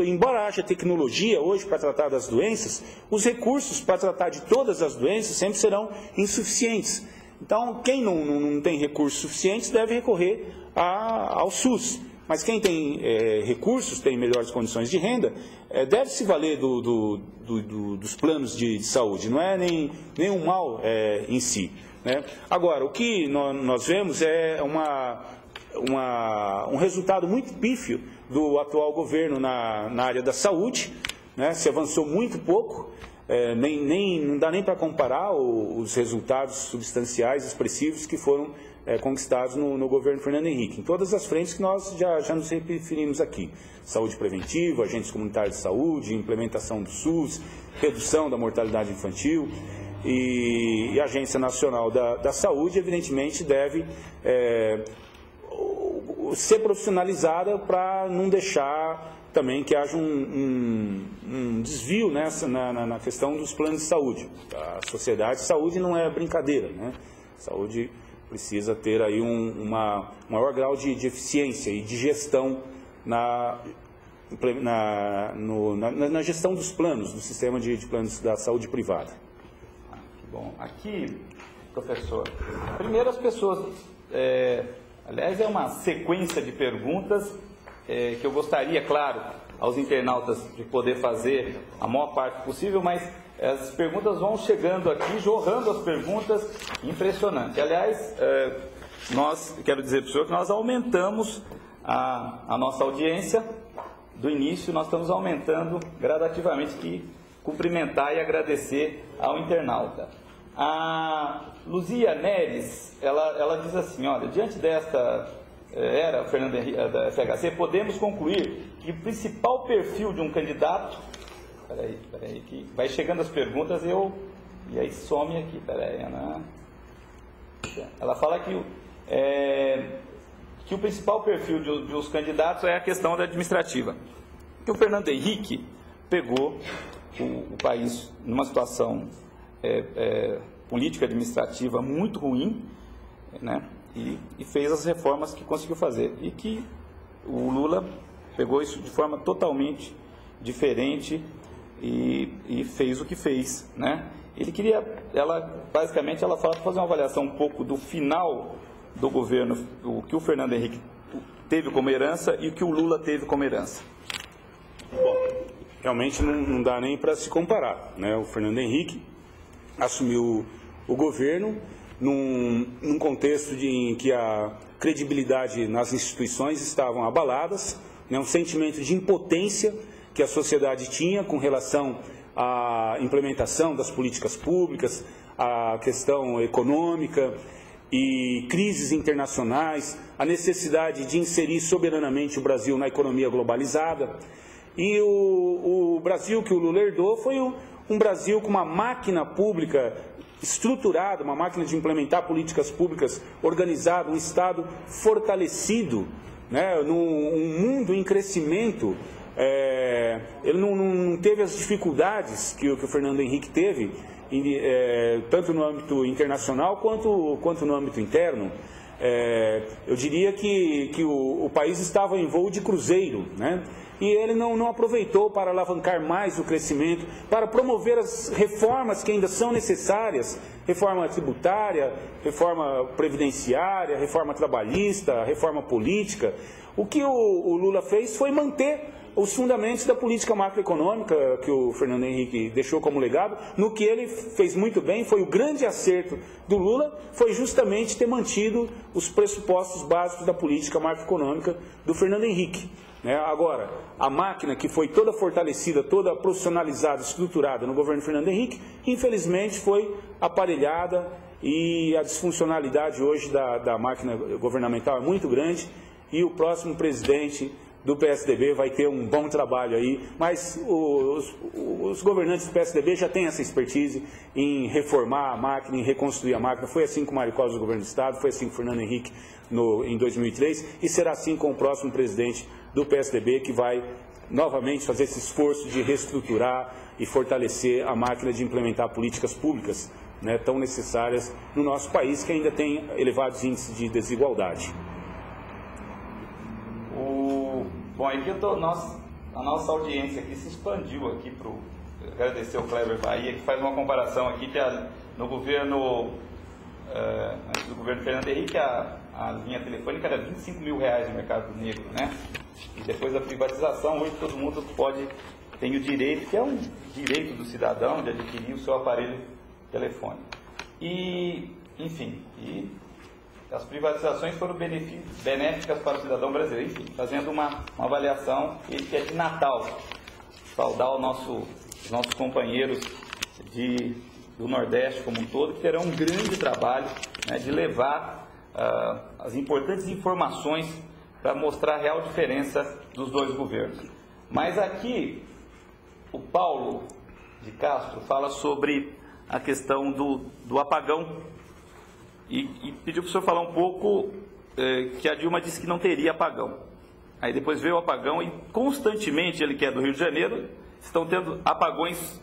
Embora haja tecnologia hoje para tratar das doenças, os recursos para tratar de todas as doenças sempre serão insuficientes. Então, quem não tem recursos suficientes deve recorrer ao SUS. Mas quem tem recursos, tem melhores condições de renda, deve se valer dos planos de saúde, não é nem um mal em si, né? Agora, o que nós vemos é um resultado muito pífio do atual governo na área da saúde, né? Se avançou muito pouco, não dá nem para comparar os resultados substanciais, expressivos que foram conquistados no governo Fernando Henrique, em todas as frentes que nós já nos referimos aqui: saúde preventiva, agentes comunitários de saúde, implementação do SUS, redução da mortalidade infantil, e a Agência Nacional da Saúde, evidentemente, deve ser profissionalizada para não deixar também que haja um desvio na questão dos planos de saúde. A sociedade de saúde não é brincadeira, né? Saúde precisa ter aí maior grau de eficiência e de gestão na gestão dos planos, do sistema de planos da saúde privada. Bom, aqui, professor, primeiro as pessoas, aliás, é uma sequência de perguntas que eu gostaria, claro, aos internautas de poder fazer a maior parte possível, mas as perguntas vão chegando aqui, jorrando as perguntas, impressionante. Aliás, quero dizer para o senhor que nós aumentamos a nossa audiência do início, nós estamos aumentando gradativamente, que cumprimentar e agradecer ao internauta. A Luzia Neres, ela diz assim: olha, diante desta era Fernando Henrique, da FHC, podemos concluir que o principal perfil de um candidato... Peraí, que vai chegando as perguntas e aí some aqui, peraí, Ana. Ela fala que o principal perfil dos candidatos é a questão da administrativa. Que o Fernando Henrique pegou o país numa situação política administrativa muito ruim, né, e fez as reformas que conseguiu fazer. E que o Lula pegou isso de forma totalmente diferente e fez o que fez, né? Basicamente, ela fala para fazer uma avaliação um pouco do final do governo, o que o Fernando Henrique teve como herança e o que o Lula teve como herança. Bom, realmente não dá nem para se comparar, né? O Fernando Henrique assumiu o governo num contexto em que a credibilidade nas instituições estavam abaladas, né? Um sentimento de impotência que a sociedade tinha com relação à implementação das políticas públicas, à questão econômica e crises internacionais, a necessidade de inserir soberanamente o Brasil na economia globalizada. E o Brasil que o Lula herdou foi um Brasil com uma máquina pública estruturada, uma máquina de implementar políticas públicas organizada, um Estado fortalecido, né, num mundo em crescimento. Ele não teve as dificuldades que o Fernando Henrique teve, tanto no âmbito internacional quanto no âmbito interno. Eu diria que o país estava em voo de cruzeiro, né? E ele não aproveitou para alavancar mais o crescimento, para promover as reformas que ainda são necessárias: reforma tributária, reforma previdenciária, reforma trabalhista, reforma política. O que o Lula fez foi manter os fundamentos da política macroeconômica que o Fernando Henrique deixou como legado. No que ele fez muito bem, foi o grande acerto do Lula, foi justamente ter mantido os pressupostos básicos da política macroeconômica do Fernando Henrique, né? Agora, a máquina que foi toda fortalecida, toda profissionalizada, estruturada no governo Fernando Henrique, infelizmente foi aparelhada, e a disfuncionalidade hoje da máquina governamental é muito grande, e o próximo presidente do PSDB vai ter um bom trabalho aí, mas os governantes do PSDB já têm essa expertise em reformar a máquina, em reconstruir a máquina. Foi assim com o Mário Covas no governo do Estado, foi assim com o Fernando Henrique em 2003, e será assim com o próximo presidente do PSDB, que vai novamente fazer esse esforço de reestruturar e fortalecer a máquina de implementar políticas públicas, né, tão necessárias no nosso país, que ainda tem elevados índices de desigualdade. O Bom, aqui a nossa audiência aqui se expandiu aqui para agradecer o Kleber Bahia, que faz uma comparação aqui que no governo, antes do governo Fernando Henrique, a linha telefônica era R$25 mil no mercado negro, né? E depois da privatização, hoje todo mundo tem o direito, que é um direito do cidadão, de adquirir o seu aparelho telefônico. E, enfim, as privatizações foram benéficas para o cidadão brasileiro, enfim, fazendo uma avaliação que é de Natal, saudar os nossos companheiros do Nordeste como um todo, que terão um grande trabalho, né, de levar as importantes informações para mostrar a real diferença dos dois governos. Mas aqui, o Paulo de Castro fala sobre a questão do apagão e pediu para o senhor falar um pouco que a Dilma disse que não teria apagão. Aí depois veio o apagão e constantemente, ele que é do Rio de Janeiro, estão tendo apagões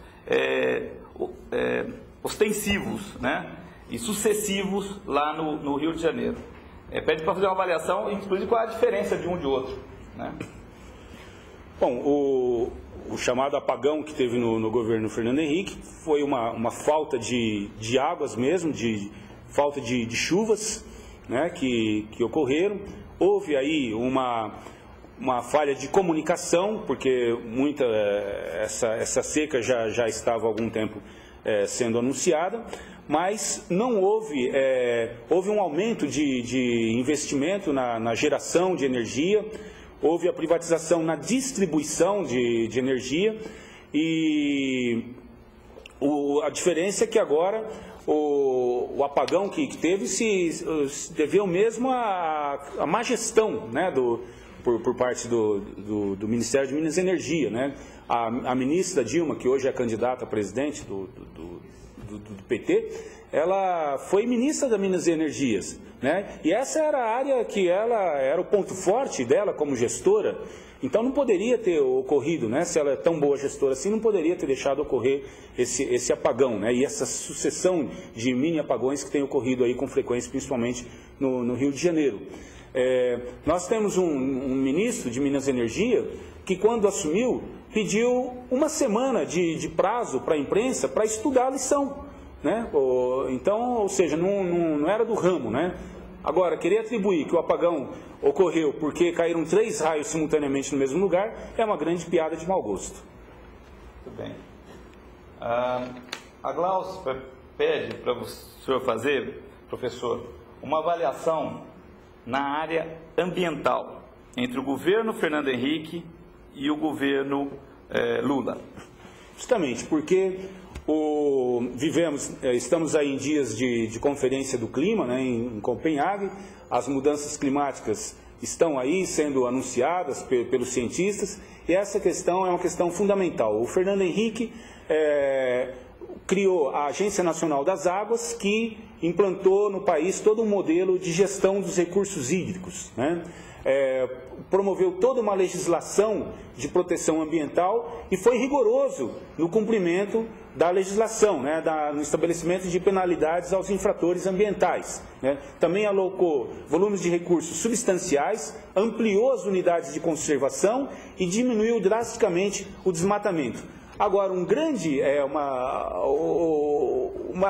ostensivos, né, e sucessivos lá no Rio de Janeiro. Pede para fazer uma avaliação, inclusive qual é a diferença de um de outro, né? Bom, o chamado apagão que teve no governo Fernando Henrique foi uma falta de águas mesmo, de falta de chuvas, né, que ocorreram. Houve aí uma falha de comunicação, porque essa seca já estava há algum tempo sendo anunciada, mas não houve um aumento de investimento na geração de energia, houve a privatização na distribuição de energia e a diferença é que agora o apagão que teve se deveu mesmo à má gestão, né, por parte do Ministério de Minas e Energia, né? A ministra Dilma, que hoje é candidata a presidente do PT, ela foi ministra da Minas e Energias, né? E essa era a área que ela era o ponto forte dela como gestora. Então não poderia ter ocorrido, né? Se ela é tão boa gestora assim, não poderia ter deixado ocorrer esse apagão, né? E essa sucessão de mini apagões que tem ocorrido aí com frequência, principalmente no Rio de Janeiro. Nós temos um ministro de Minas e Energia que, quando assumiu, pediu uma semana de prazo para a imprensa para estudar a lição, né? Então, ou seja, não era do ramo, né? Agora, querer atribuir que o apagão ocorreu porque caíram 3 raios simultaneamente no mesmo lugar é uma grande piada de mau gosto. Muito bem. A Glaucio pede para o senhor fazer, professor, uma avaliação na área ambiental entre o governo Fernando Henrique e o governo Lula. Justamente porque estamos aí em dias de conferência do clima, né, em Copenhague. As mudanças climáticas estão aí sendo anunciadas pelos cientistas e essa questão é uma questão fundamental. O Fernando Henrique criou a Agência Nacional das Águas, que implantou no país todo um modelo de gestão dos recursos hídricos, né? Promoveu toda uma legislação de proteção ambiental e foi rigoroso no cumprimento da legislação, né, no estabelecimento de penalidades aos infratores ambientais, né? Também alocou volumes de recursos substanciais, ampliou as unidades de conservação e diminuiu drasticamente o desmatamento. Agora,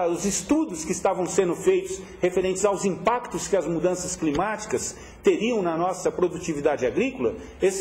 os estudos que estavam sendo feitos referentes aos impactos que as mudanças climáticas teriam na nossa produtividade agrícola, esses